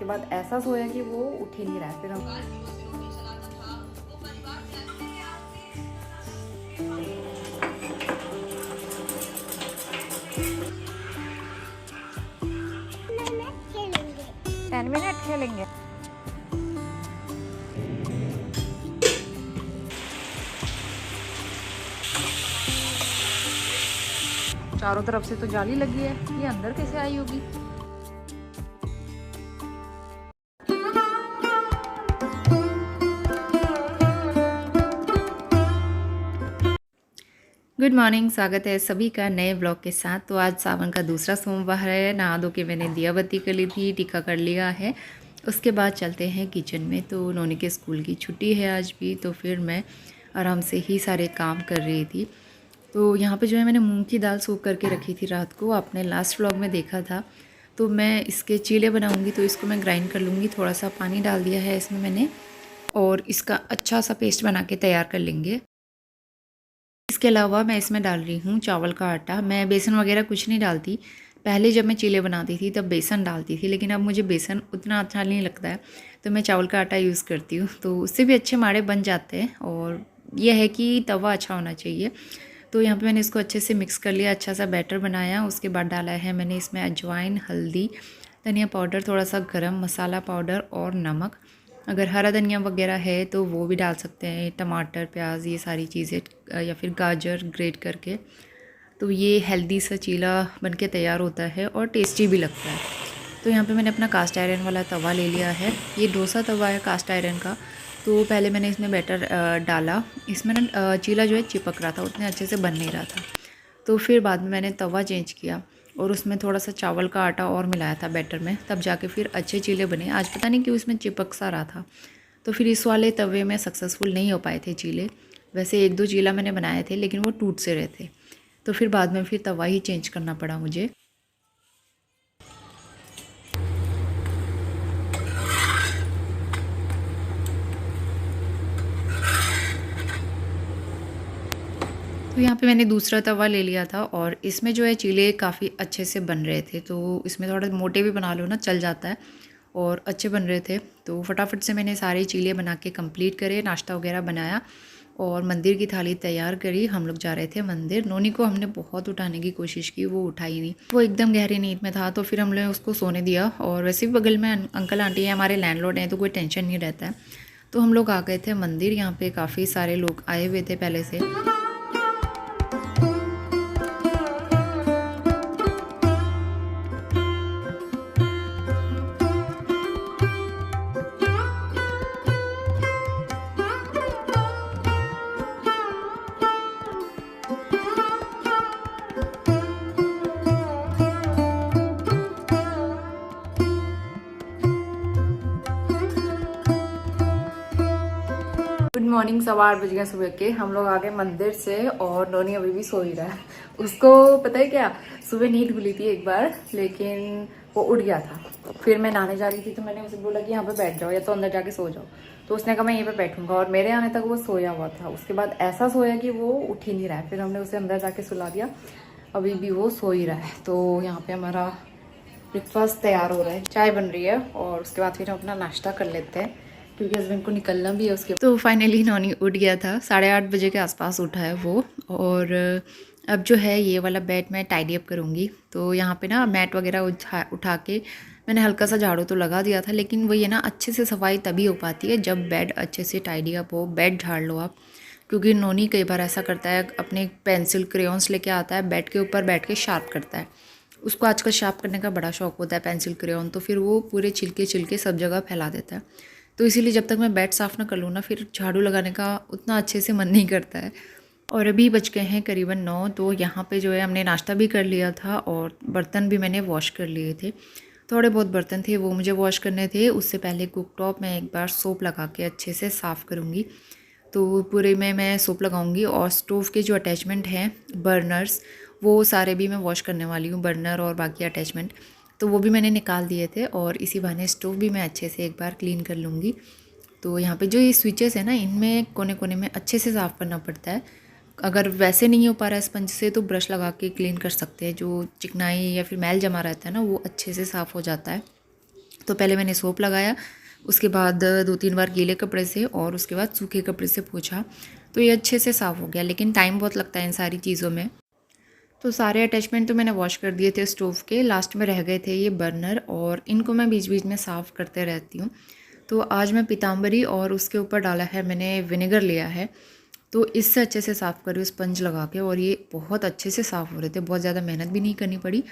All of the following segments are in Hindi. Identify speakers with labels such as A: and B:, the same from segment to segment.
A: बाद ऐसा सोया कि वो उठ ही नहीं रहा है। फिर हम
B: खेलेंगे 10 मिनट खेलेंगे।
A: चारों तरफ से तो जाली लगी है, ये अंदर कैसे आई होगी। गुड मॉर्निंग, स्वागत है सभी का नए ब्लॉग के साथ। तो आज सावन का दूसरा सोमवार है। नहा धो के मैंने दिया बत्ती कर ली थी, टीका कर लिया है। उसके बाद चलते हैं किचन में। तो नोनी के स्कूल की छुट्टी है आज भी, तो फिर मैं आराम से ही सारे काम कर रही थी। तो यहाँ पे जो है मैंने मूंग की दाल सोख करके रखी थी रात को, आपने लास्ट व्लॉग में देखा था। तो मैं इसके चीले बनाऊँगी, तो इसको मैं ग्राइंड कर लूँगी। थोड़ा सा पानी डाल दिया है इसमें मैंने, और इसका अच्छा सा पेस्ट बना के तैयार कर लेंगे। इसके अलावा मैं इसमें डाल रही हूँ चावल का आटा। मैं बेसन वगैरह कुछ नहीं डालती। पहले जब मैं चीले बनाती थी तब बेसन डालती थी, लेकिन अब मुझे बेसन उतना अच्छा नहीं लगता है, तो मैं चावल का आटा यूज़ करती हूँ। तो उससे भी अच्छे माड़े बन जाते हैं, और यह है कि तवा अच्छा होना चाहिए। तो यहाँ पे मैंने इसको अच्छे से मिक्स कर लिया, अच्छा सा बैटर बनाया। उसके बाद डाला है मैंने इसमें अजवाइन, हल्दी, धनिया पाउडर, थोड़ा सा गरम मसाला पाउडर और नमक। अगर हरा धनिया वगैरह है तो वो भी डाल सकते हैं, टमाटर, प्याज, ये सारी चीज़ें, या फिर गाजर ग्रेट करके। तो ये हेल्दी सा चीला बनके तैयार होता है और टेस्टी भी लगता है। तो यहाँ पे मैंने अपना कास्ट आयरन वाला तवा ले लिया है। ये डोसा तवा है कास्ट आयरन का। तो पहले मैंने इसमें बैटर डाला। इसमें ना चीला जो है चिपक रहा था, उतने अच्छे से बन नहीं रहा था। तो फिर बाद में मैंने तवा चेंज किया और उसमें थोड़ा सा चावल का आटा और मिलाया था बैटर में, तब जाके फिर अच्छे चीले बने। आज पता नहीं क्यों इसमें चिपक सा रहा था, तो फिर इस वाले तवे में सक्सेसफुल नहीं हो पाए थे चीले। वैसे एक दो चीला मैंने बनाए थे, लेकिन वो टूट से रहे थे। तो फिर बाद में फिर तवा ही चेंज करना पड़ा मुझे। तो यहाँ पे मैंने दूसरा तवा ले लिया था, और इसमें जो है चीले काफ़ी अच्छे से बन रहे थे। तो इसमें थोड़ा मोटे भी बना लो ना, चल जाता है, और अच्छे बन रहे थे। तो फटाफट से मैंने सारे चीले बना के कंप्लीट करे, नाश्ता वगैरह बनाया और मंदिर की थाली तैयार करी। हम लोग जा रहे थे मंदिर। नोनी को हमने बहुत उठाने की कोशिश की, वो उठाई नहीं, वो एकदम गहरी नींद में था। तो फिर हमने उसको सोने दिया। और वैसे भी बगल में अंकल आंटी हैं, हमारे लैंडलॉर्ड हैं, तो कोई टेंशन नहीं रहता है। तो हम लोग आ गए थे मंदिर। यहाँ पे काफ़ी सारे लोग आए हुए थे पहले से। गुड मॉर्निंग, 8:15 बज गए सुबह के। हम लोग आ गए मंदिर से, और नोनी अभी भी सो ही रहा है। उसको पता है क्या, सुबह नींद खुली थी एक बार, लेकिन वो उठ गया था। फिर मैं नहाने जा रही थी, तो मैंने उसे बोला कि यहाँ पे बैठ जाओ, या तो अंदर जाके सो जाओ। तो उसने कहा मैं यहीं पे बैठूंगा, और मेरे आने तक वो सोया हुआ था। उसके बाद ऐसा सोया कि वो उठ ही नहीं रहा है। फिर हमने उसे अंदर जाके सुला दिया, अभी भी वो सो ही रहा है। तो यहाँ पे हमारा ब्रेकफास्ट तैयार हो रहा है, चाय बन रही है, और उसके बाद फिर हम अपना नाश्ता कर लेते हैं, क्योंकि हस्बैंड को निकलना भी है उसके। तो फाइनली नॉनी उठ गया था, 8:30 बजे के आसपास उठा है वो। और अब जो है ये वाला बेड मैं टाइडी अप करूँगी। तो यहाँ पे ना मैट वगैरह उठा के मैंने हल्का सा झाड़ू तो लगा दिया था, लेकिन वो ये ना अच्छे से सफाई तभी हो पाती है जब बेड अच्छे से टाइडी अप हो। बेड झाड़ लो आप, क्योंकि नोनी कई बार ऐसा करता है, अपने पेंसिल क्रेयॉन्स लेके आता है, बेड के ऊपर बैठ के शार्प करता है। उसको आजकल शार्प करने का बड़ा शौक होता है, पेंसिल क्रेयॉन। तो फिर वो पूरे छिलके छिलके सब जगह फैला देता है। तो इसीलिए जब तक मैं बेड साफ़ ना कर लूँ ना, फिर झाड़ू लगाने का उतना अच्छे से मन नहीं करता है। और अभी बज गए हैं करीबन 9। तो यहाँ पे जो है हमने नाश्ता भी कर लिया था, और बर्तन भी मैंने वॉश कर लिए थे। थोड़े बहुत बर्तन थे वो मुझे वॉश करने थे। उससे पहले कुक टॉप में एक बार सोप लगा के अच्छे से साफ़ करूँगी। तो पूरे में मैं सोप लगाऊंगी, और स्टोव के जो अटैचमेंट हैं, बर्नर्स, वो सारे भी मैं वॉश करने वाली हूँ, बर्नर और बाकी अटैचमेंट। तो वो भी मैंने निकाल दिए थे, और इसी बहाने स्टोव भी मैं अच्छे से एक बार क्लीन कर लूँगी। तो यहाँ पे जो ये स्विचेस है ना, इनमें कोने कोने में अच्छे से साफ़ करना पड़ता है। अगर वैसे नहीं हो पा रहा है स्पंज से, तो ब्रश लगा के क्लीन कर सकते हैं। जो चिकनाई या फिर मैल जमा रहता है ना, वो अच्छे से साफ़ हो जाता है। तो पहले मैंने सोप लगाया, उसके बाद 2-3 बार गीले कपड़े से और उसके बाद सूखे कपड़े से पोंछा, तो ये अच्छे से साफ़ हो गया। लेकिन टाइम बहुत लगता है इन सारी चीज़ों में। तो सारे अटैचमेंट तो मैंने वॉश कर दिए थे स्टोव के, लास्ट में रह गए थे ये बर्नर, और इनको मैं बीच बीच में साफ़ करते रहती हूँ। तो आज मैं पीताम्बरी और उसके ऊपर डाला है मैंने विनेगर लिया है, तो इससे अच्छे से साफ़ कर रही हूँ स्पंज लगा के, और ये बहुत अच्छे से साफ़ हो रहे थे, बहुत ज़्यादा मेहनत भी नहीं करनी पड़ी।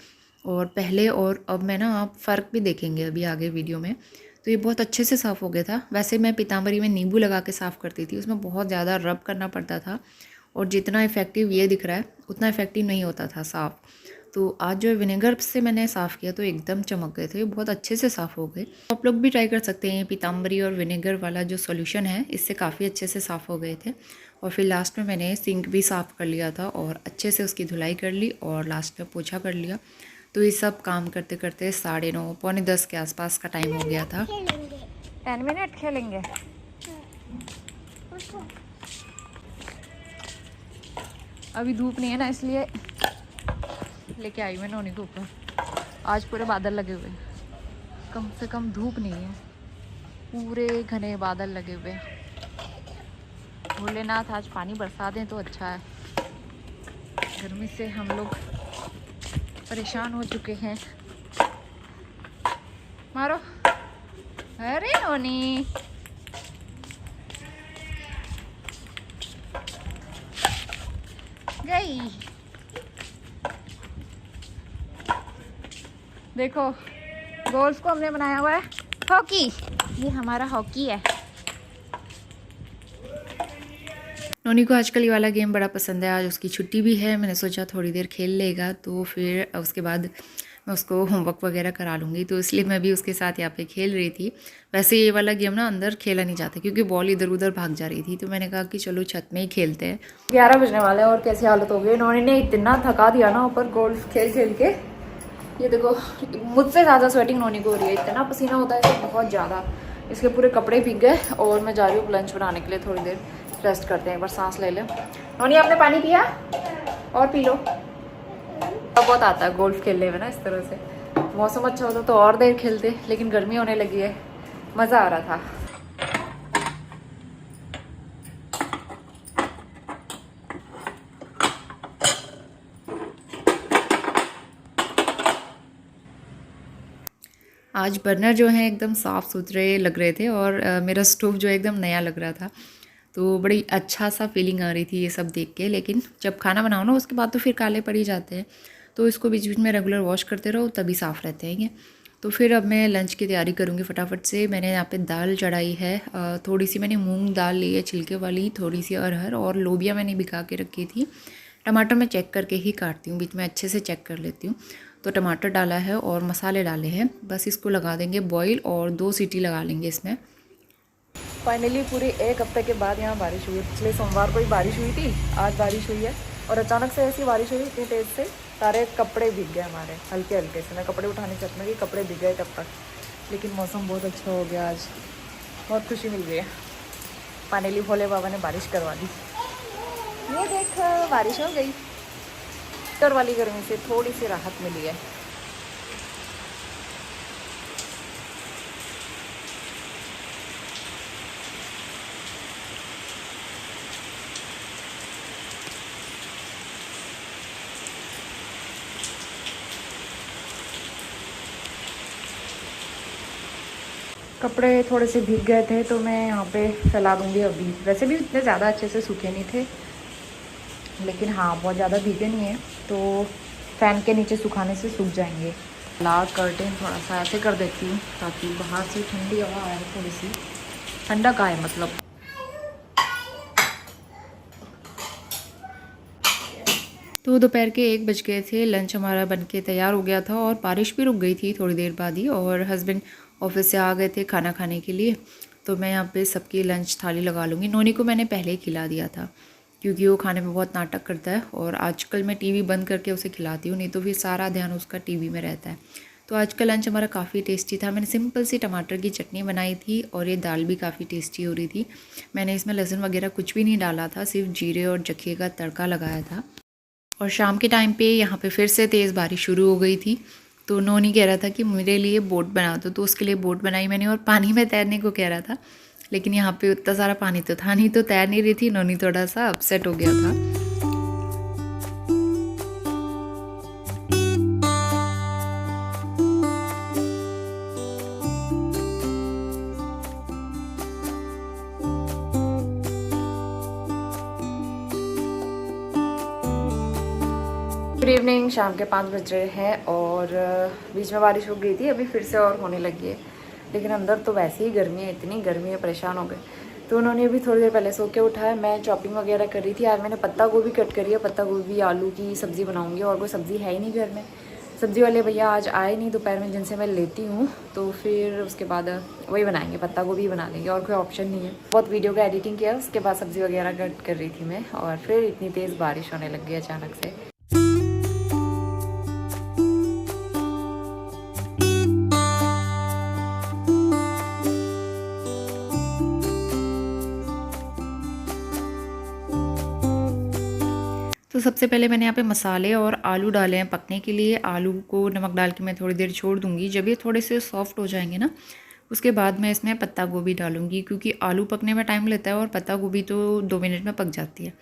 A: और पहले और अब मैं ना, आप फ़र्क भी देखेंगे अभी आगे वीडियो में, तो ये बहुत अच्छे से साफ़ हो गया था। वैसे मैं पीताम्बरी में नींबू लगा के साफ़ करती थी, उसमें बहुत ज़्यादा रब करना पड़ता था, और जितना इफ़ेक्टिव ये दिख रहा है उतना इफ़ेक्टिव नहीं होता था साफ़। तो आज जो विनेगर से मैंने साफ़ किया तो एकदम चमक गए थे, बहुत अच्छे से साफ़ हो गए। आप लोग भी ट्राई कर सकते हैं, पीताम्बरी और विनेगर वाला जो सॉल्यूशन है, इससे काफ़ी अच्छे से साफ़ हो गए थे। और फिर लास्ट में मैंने सिंक भी साफ़ कर लिया था और अच्छे से उसकी धुलाई कर ली, और लास्ट में पोछा कर लिया। तो ये सब काम करते करते 9:30 पौने 10 के आसपास का टाइम हो गया था। 10 मिनट खेलेंगे। अभी धूप नहीं है ना, इसलिए लेके आई मैं नोनी को ऊपर। आज पूरे बादल लगे हुए, कम से कम धूप नहीं है, पूरे घने बादल लगे हुए। भोलेनाथ आज पानी बरसा दें तो अच्छा है, गर्मी से हम लोग परेशान हो चुके हैं। मारो, अरे नोनी गई। देखो, गोल्फ को हमने बनाया हुआ है हॉकी, ये हमारा हॉकी है। नोनी को आजकल ये वाला गेम बड़ा पसंद है, आज उसकी छुट्टी भी है, मैंने सोचा थोड़ी देर खेल लेगा, तो फिर उसके बाद मैं उसको होमवर्क वगैरह करा लूँगी, तो इसलिए मैं भी उसके साथ यहाँ पे खेल रही थी। वैसे ये वाला गेम ना अंदर खेला नहीं जाता क्योंकि बॉल इधर उधर भाग जा रही थी, तो मैंने कहा कि चलो छत में ही खेलते हैं। 11 बजने वाले हैं और कैसी हालत हो गई, नोनी ने इतना थका दिया ना ऊपर गोल्फ खेल खेल के। ये देखो, मुझसे ज़्यादा स्वेटिंग नोनी को हो रही है, इतना पसीना होता है इसको बहुत ज़्यादा। इसके पूरे कपड़े भीग गए, और मैं जा रही हूँ लंच बनाने के लिए, थोड़ी देर रेस्ट करते हैं, एक बार सांस ले लें। नोनी आपने पानी पिया? और पी लो। बहुत आता है गोल्फ खेलने में ना इस तरह से। मौसम अच्छा होता तो और देर खेलते, लेकिन गर्मी होने लगी है, मज़ा आ रहा था। आज बर्नर जो है एकदम साफ़ सुथरे लग रहे थे, और मेरा स्टोव जो एकदम नया लग रहा था, तो बड़ी अच्छा सा फीलिंग आ रही थी ये सब देख के। लेकिन जब खाना बनाओ ना उसके बाद तो फिर काले पड़ ही जाते हैं, तो इसको बीच बीच में रेगुलर वॉश करते रहो तभी साफ़ रहते हैं ये। तो फिर अब मैं लंच की तैयारी करूँगी फटाफट से। मैंने यहाँ पे दाल चढ़ाई है, थोड़ी सी मैंने मूंग दाल ली है छिलके वाली, थोड़ी सी अरहर, और लोबिया मैंने भिगा के रखी थी। टमाटर मैं चेक करके ही काटती हूँ, बीच में अच्छे से चेक कर लेती हूँ। तो टमाटर डाला है और मसाले डाले हैं, बस इसको लगा देंगे बॉईल, और 2 सीटी लगा लेंगे इसमें। फाइनली पूरे 1 हफ्ते के बाद यहाँ बारिश हुई है। पिछले सोमवार को ही बारिश हुई थी, आज बारिश हुई है, और अचानक से ऐसी बारिश हुई इतनी तेज़ से, सारे कपड़े भीग गए हमारे हल्के हल्के से। मैं कपड़े उठाने चलने की, कपड़े भीग गए तब तक। लेकिन मौसम बहुत अच्छा हो गया आज, बहुत खुशी मिल गई है। फाइनली भोले बाबा ने बारिश करवा दी। ये देख, बारिश हो गई, तर वाली गर्मी से थोड़ी सी राहत मिली है। कपड़े थोड़े से भीग गए थे तो मैं यहाँ पे फैला दूँगी अभी। वैसे भी इतने ज़्यादा अच्छे से सूखे नहीं थे, लेकिन हाँ बहुत ज़्यादा भीगे नहीं है, तो फ़ैन के नीचे सुखाने से सूख जाएंगे। लाल कर्टेन थोड़ा सा ऐसे कर देती हूँ ताकि बाहर से ठंडी हवा आए, थोड़ी सी ठंडक आए मतलब। तो दोपहर के 1 बज गए थे, लंच हमारा बनके तैयार हो गया था, और बारिश भी रुक गई थी थोड़ी देर बाद ही, और हस्बैंड ऑफिस से आ गए थे खाना खाने के लिए। तो मैं यहाँ पे सबकी लंच थाली लगा लूँगी। नोनी को मैंने पहले ही खिला दिया था क्योंकि वो खाने में बहुत नाटक करता है, और आजकल मैं टीवी बंद करके उसे खिलाती हूँ, नहीं तो फिर सारा ध्यान उसका टीवी में रहता है। तो आज का लंच हमारा काफ़ी टेस्टी था। मैंने सिंपल सी टमाटर की चटनी बनाई थी, और ये दाल भी काफ़ी टेस्टी हो रही थी। मैंने इसमें लहसुन वगैरह कुछ भी नहीं डाला था, सिर्फ जीरे और जखे का तड़का लगाया था। और शाम के टाइम पे यहाँ पे फिर से तेज़ बारिश शुरू हो गई थी, तो नोनी कह रहा था कि मेरे लिए बोट बना दो, तो उसके लिए बोट बनाई मैंने और पानी में तैरने को कह रहा था, लेकिन यहाँ पे उतना सारा पानी तो था नहीं, तो तैर नहीं रही थी। नोनी थोड़ा सा अपसेट हो गया था। गुड इवनिंग, शाम के 5 बज रहे हैं और बीच में बारिश हो गई थी, अभी फिर से और होने लगी है। लेकिन अंदर तो वैसे ही गर्मी है, इतनी गर्मी है, परेशान हो गए। तो उन्होंने अभी थोड़ी देर पहले सो के उठाया, मैं चॉपिंग वगैरह कर रही थी। आज मैंने पत्ता गोभी कट करी है, पत्ता गोभी आलू की सब्ज़ी बनाऊँगी, और कोई सब्ज़ी है ही नहीं घर में। सब्ज़ी वाले भैया आज आए नहीं दोपहर में, जिनसे मैं लेती हूँ, तो फिर उसके बाद वही बनाएंगे, पत्ता गोभी बना लेंगे, और कोई ऑप्शन नहीं है। बहुत वीडियो का एडिटिंग किया, उसके बाद सब्ज़ी वगैरह कट कर रही थी मैं, और फिर इतनी तेज़ बारिश होने लग गई अचानक से। तो सबसे पहले मैंने यहाँ पे मसाले और आलू डाले हैं पकने के लिए। आलू को नमक डाल के मैं थोड़ी देर छोड़ दूँगी। जब ये थोड़े से सॉफ्ट हो जाएंगे ना, उसके बाद मैं इसमें पत्ता गोभी डालूँगी, क्योंकि आलू पकने में टाइम लेता है और पत्ता गोभी तो 2 मिनट में पक जाती है।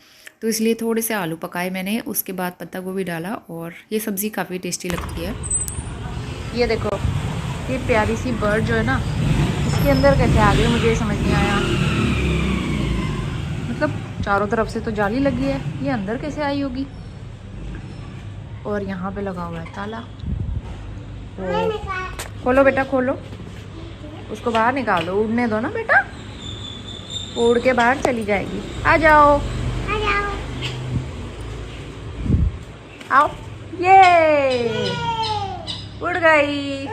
A: तो इसलिए थोड़े से आलू पकाए मैंने, उसके बाद पत्ता गोभी डाला, और ये सब्ज़ी काफ़ी टेस्टी लगती है। ये देखो, ये प्यारी सी बर्ड जो है ना, इसके अंदर कैसे आ गई मुझे समझ नहीं आया। मतलब चारों तरफ से तो जाली लगी है, ये अंदर कैसे आई होगी। और यहाँ पे लगा हुआ है ताला। खोलो बेटा, खोलो, उसको बाहर निकाल दो, उड़ने दो ना बेटा, उड़ के बाहर चली जाएगी। आ जाओ, आ जाओ, आओ, ये उड़ गई।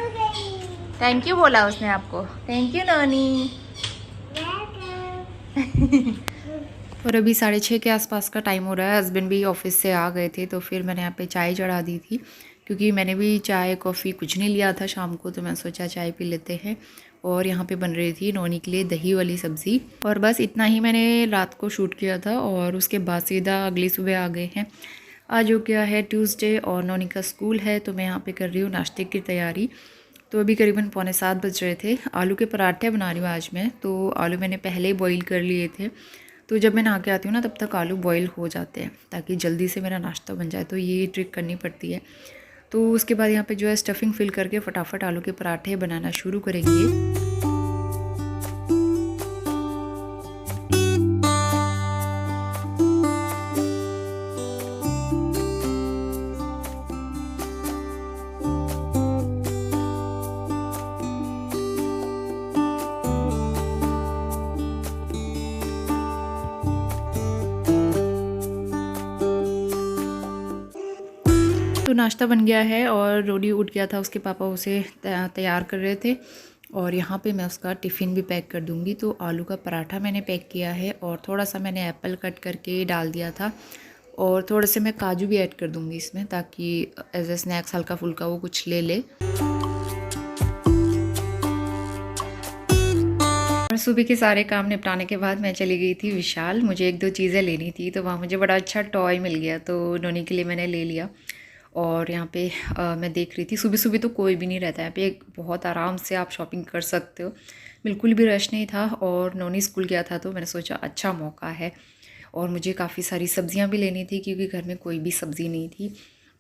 A: थैंक यू बोला उसने आपको, थैंक यू नोनी। और अभी 6:30 के आसपास का टाइम हो रहा है। हस्बैंड भी ऑफिस से आ गए थे, तो फिर मैंने यहाँ पे चाय चढ़ा दी थी, क्योंकि मैंने भी चाय कॉफ़ी कुछ नहीं लिया था शाम को, तो मैं सोचा चाय पी लेते हैं। और यहाँ पे बन रही थी नोनी के लिए दही वाली सब्ज़ी। और बस इतना ही मैंने रात को शूट किया था, और उसके बाद सीधा अगली सुबह आ गए हैं। आज हो गया है ट्यूसडे और नोनी का स्कूल है, तो मैं यहाँ पर कर रही हूँ नाश्ते की तैयारी। तो अभी करीबन 6:45 बज रहे थे। आलू के पराठे बना रही हूँ आज मैं। तो आलू मैंने पहले ही बॉईल कर लिए थे, तो जब मैं नहा के आती हूँ ना, तब तक आलू बॉईल हो जाते हैं, ताकि जल्दी से मेरा नाश्ता बन जाए। तो ये ट्रिक करनी पड़ती है। तो उसके बाद यहाँ पे जो है स्टफिंग फिल करके फटाफट आलू के पराठे बनाना शुरू करेंगे। तो नाश्ता बन गया है, और रोडी उठ गया था, उसके पापा उसे तैयार कर रहे थे, और यहाँ पे मैं उसका टिफ़िन भी पैक कर दूँगी। तो आलू का पराठा मैंने पैक किया है, और थोड़ा सा मैंने एप्पल कट करके डाल दिया था, और थोड़े से मैं काजू भी ऐड कर दूँगी इसमें, ताकि एज ए स्नैक्स हल्का फुल्का वो कुछ ले ले। और सुबह के सारे काम निपटाने के बाद मैं चली गई थी विशाल। मुझे 1-2 चीज़ें लेनी थी, तो वहाँ मुझे बड़ा अच्छा टॉय मिल गया, तो नोनी के लिए मैंने ले लिया। और यहाँ पे मैं देख रही थी, सुबह सुबह तो कोई भी नहीं रहता है यहाँ पे, बहुत आराम से आप शॉपिंग कर सकते हो, बिल्कुल भी रश नहीं था। और नोनी स्कूल गया था, तो मैंने सोचा अच्छा मौका है। और मुझे काफ़ी सारी सब्जियाँ भी लेनी थी, क्योंकि घर में कोई भी सब्ज़ी नहीं थी,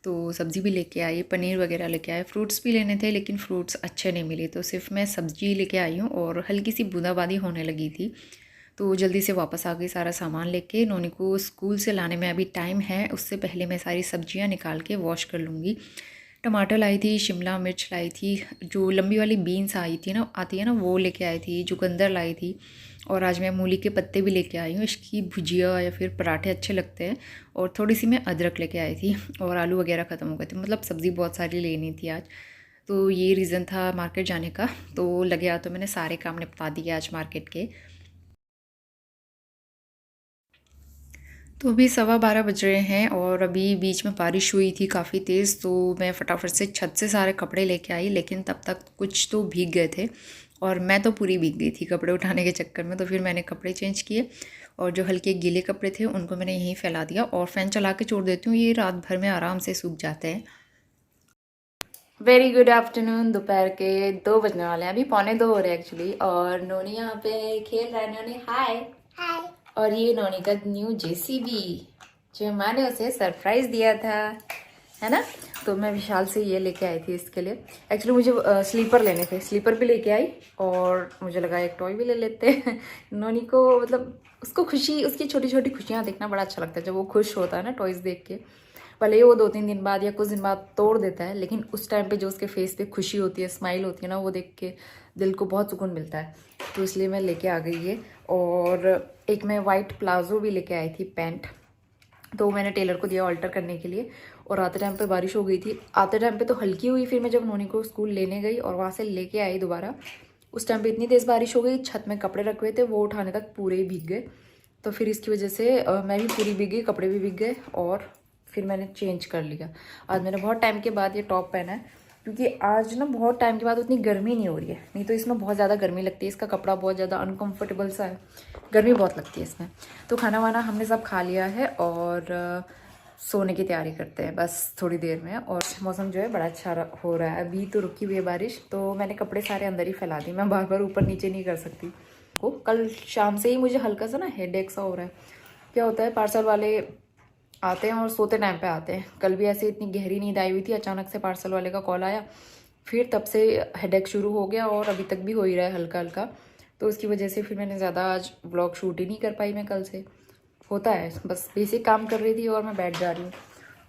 A: तो सब्ज़ी भी लेके आई, पनीर वगैरह लेके आए, फ्रूट्स भी लेने थे, लेकिन फ्रूट्स अच्छे नहीं मिले, तो सिर्फ मैं सब्ज़ी लेके आई हूँ। और हल्की सी बूंदाबांदी होने लगी थी, तो जल्दी से वापस आ गई सारा सामान लेके। नोनी को स्कूल से लाने में अभी टाइम है, उससे पहले मैं सारी सब्जियां निकाल के वॉश कर लूँगी। टमाटर लाई थी, शिमला मिर्च लाई थी, जो लंबी वाली बीन्स आती है ना, वो लेके आई थी, चुकंदर लाई थी। और आज मैं मूली के पत्ते भी लेके आई हूँ, इसकी भुजिया या फिर पराठे अच्छे लगते हैं। और थोड़ी सी मैं अदरक लेके आई थी, और आलू वगैरह ख़त्म हो गए थे, मतलब सब्ज़ी बहुत सारी लेनी थी आज। तो ये रीज़न था मार्केट जाने का, तो लग गया, तो मैंने सारे काम निपटा दिए आज मार्केट के। तो अभी 12:15 बज रहे हैं, और अभी बीच में बारिश हुई थी काफ़ी तेज़, तो मैं फटाफट से छत से सारे कपड़े लेके आई, लेकिन तब तक कुछ तो भीग गए थे, और मैं तो पूरी भीग गई थी कपड़े उठाने के चक्कर में। तो फिर मैंने कपड़े चेंज किए, और जो हल्के गीले कपड़े थे उनको मैंने यहीं फैला दिया, और फ़ैन चला के छोड़ देती हूँ, ये रात भर में आराम से सूख जाते हैं। Very good afternoon. दोपहर के 2 बजने वाले हैं, अभी 1:45 हो रहे हैं एक्चुअली। और नोनी यहाँ पे खेल रहा है। नोनी हाय। हाय। और ये नोनी का न्यू जेसीबी जो माँ ने उसे सरप्राइज दिया था, है ना। तो मैं विशाल से ये लेके आई थी इसके लिए। एक्चुअली मुझे स्लीपर लेने थे, स्लीपर भी लेके आई और मुझे लगा एक टॉय भी ले लेते हैं। नोनी को मतलब उसको खुशी, उसकी छोटी छोटी खुशियाँ देखना बड़ा अच्छा लगता है जब वो खुश होता है ना टॉयज़ देख के। भले ही वो 2-3 दिन बाद या कुछ दिन बाद तोड़ देता है, लेकिन उस टाइम पे जो उसके फेस पे खुशी होती है, स्माइल होती है ना, वो देख के दिल को बहुत सुकून मिलता है। तो इसलिए मैं लेके आ गई है। और एक मैं वाइट प्लाजो भी लेके आई थी, पैंट। तो मैंने टेलर को दिया ऑल्टर करने के लिए। और आते टाइम पे बारिश हो गई थी, आते टाइम पे तो हल्की हुई। फिर मैं जब नोनी को स्कूल लेने गई और वहाँ से लेके आई दोबारा, उस टाइम पे इतनी तेज़ बारिश हो गई, छत में कपड़े रखे हुए थे वो उठाने तक पूरे ही भीग गए। तो फिर इसकी वजह से मैं भी पूरी भीग गई, कपड़े भी भीग गए। और फिर मैंने चेंज कर लिया। आज मैंने बहुत टाइम के बाद ये टॉप पहना है, क्योंकि आज ना बहुत टाइम के बाद उतनी गर्मी नहीं हो रही है। नहीं तो इसमें बहुत ज़्यादा गर्मी लगती है, इसका कपड़ा बहुत ज़्यादा अनकंफर्टेबल सा है, गर्मी बहुत लगती है इसमें। तो खाना वाना हमने सब खा लिया है और सोने की तैयारी करते हैं बस थोड़ी देर में। और मौसम जो है बड़ा अच्छा हो रहा है। अभी तो रुकी हुई है बारिश, तो मैंने कपड़े सारे अंदर ही फैला दी, मैं बार बार ऊपर नीचे नहीं कर सकती। कल शाम से ही मुझे हल्का सा ना हेडेक सा हो रहा है। क्या होता है, पार्सल वाले आते हैं और सोते टाइम पे आते हैं। कल भी ऐसे इतनी गहरी नींद आई हुई थी, अचानक से पार्सल वाले का कॉल आया, फिर तब से हेडेक शुरू हो गया और अभी तक भी हो ही रहा है हल्का हल्का। तो उसकी वजह से फिर मैंने ज़्यादा आज व्लॉग शूट ही नहीं कर पाई मैं कल से। होता है, बस बेसिक काम कर रही थी और मैं बैठ जा रही हूँ,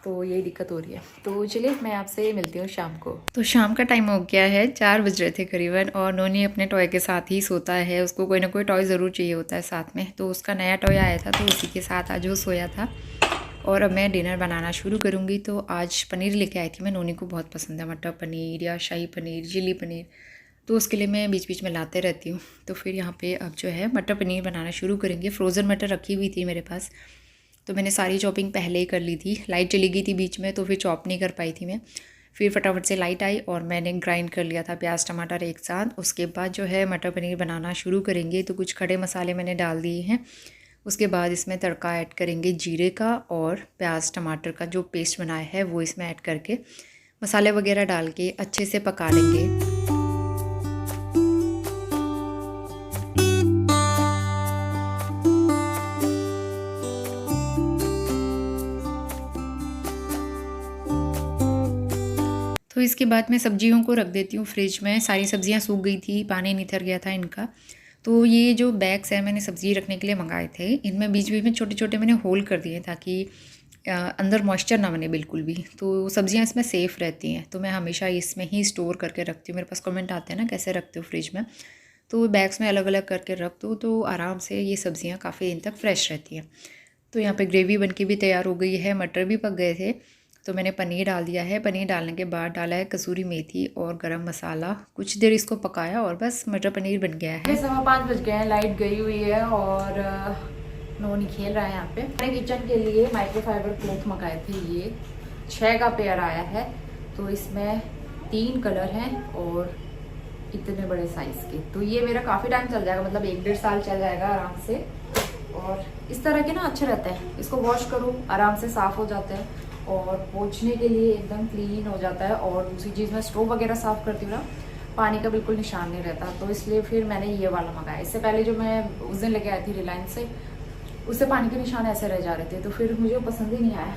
A: तो यही दिक्कत हो रही है। तो चलिए मैं आपसे मिलती हूँ शाम को। तो शाम का टाइम हो गया है, 4 बज रहे थे करीबन। और नोनी अपने टॉय के साथ ही सोता है, उसको कोई ना कोई टॉय ज़रूर चाहिए होता है साथ में। तो उसका नया टॉय आया था तो उसी के साथ आज वो सोया था। और अब मैं डिनर बनाना शुरू करूँगी। तो आज पनीर लेके आई थी मैं, नोनी को बहुत पसंद है मटर पनीर या शाही पनीर, चिली पनीर, तो उसके लिए मैं बीच बीच में लाते रहती हूँ। तो फिर यहाँ पे अब जो है मटर पनीर बनाना शुरू करेंगे। फ्रोज़न मटर रखी हुई थी मेरे पास, तो मैंने सारी चॉपिंग पहले ही कर ली थी। लाइट चली गई थी बीच में, तो फिर चॉप नहीं कर पाई थी मैं। फिर फटाफट से लाइट आई और मैंने ग्राइंड कर लिया था प्याज टमाटर एक साथ। उसके बाद जो है मटर पनीर बनाना शुरू करेंगे। तो कुछ खड़े मसाले मैंने डाल दिए हैं। उसके बाद इसमें तड़का ऐड करेंगे जीरे का, और प्याज टमाटर का जो पेस्ट बनाया है वो इसमें ऐड करके मसाले वगैरह डाल के अच्छे से पका लेंगे। तो इसके बाद मैं सब्जियों को रख देती हूँ फ्रिज में। सारी सब्जियाँ सूख गई थी, पानी नितर गया था इनका। तो ये जो बैग्स है मैंने सब्ज़ी रखने के लिए मंगाए थे, इनमें बीच बीच में छोटे छोटे मैंने होल कर दिए ताकि अंदर मॉइस्चर ना बने बिल्कुल भी, तो सब्जियां इसमें सेफ़ रहती हैं। तो मैं हमेशा इसमें ही स्टोर करके रखती हूँ। मेरे पास कमेंट आते हैं ना कैसे रखते हो फ्रिज में, तो बैग्स में अलग अलग करके रख दो तो आराम से ये सब्जियाँ काफ़ी दिन तक फ्रेश रहती हैं। तो यहाँ पर ग्रेवी बन के भी तैयार हो गई है, मटर भी पक गए थे। तो मैंने पनीर डाल दिया है। पनीर डालने के बाद डाला है कसूरी मेथी और गरम मसाला। कुछ देर इसको पकाया और बस मटर पनीर बन गया है। 5:15 बज गए हैं, लाइट गई हुई है और नोनी खेल रहा है यहाँ पे। मैंने किचन के लिए माइक्रोफाइबर क्लॉथ मंगाए थे, ये 6 का पेयर आया है। तो इसमें 3 कलर हैं और इतने बड़े साइज़ के। तो ये मेरा काफ़ी टाइम चल जाएगा, मतलब 1-1.5 साल चल जाएगा आराम से। और इस तरह के ना अच्छे रहते हैं, इसको वॉश करो आराम से साफ़ हो जाते हैं और पोंछने के लिए एकदम क्लीन हो जाता है। और दूसरी चीज़, मैं स्टोव वगैरह साफ़ करती हूँ ना, पानी का बिल्कुल निशान नहीं रहता। तो इसलिए फिर मैंने ये वाला मंगाया। इससे पहले जो मैं उस दिन लेके आई थी रिलायंस से, उससे पानी के निशान ऐसे रह जा रहे थे, तो फिर मुझे पसंद ही नहीं आया।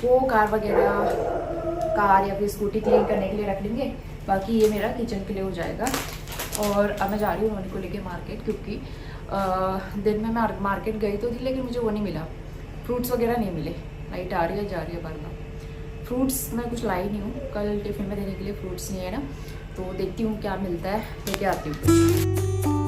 A: वो कार वगैरह, कार या फिर स्कूटी क्लीन करने के लिए रख लेंगे, बाकी ये मेरा किचन के लिए हो जाएगा। और अब मैं जा रही हूँ नोनी को लेके मार्केट, क्योंकि दिन में मैं मार्केट गई तो थी लेकिन मुझे वो नहीं मिला, फ्रूट्स वगैरह नहीं मिले। लाइट आ रही है, जा रही है बार बार। फ्रूट्स मैं कुछ लाई नहीं हूँ, कल टिफ़िन में देने के लिए फ्रूट्स नहीं है ना, तो देखती हूँ क्या मिलता है, लेके आती हूँ कुछ।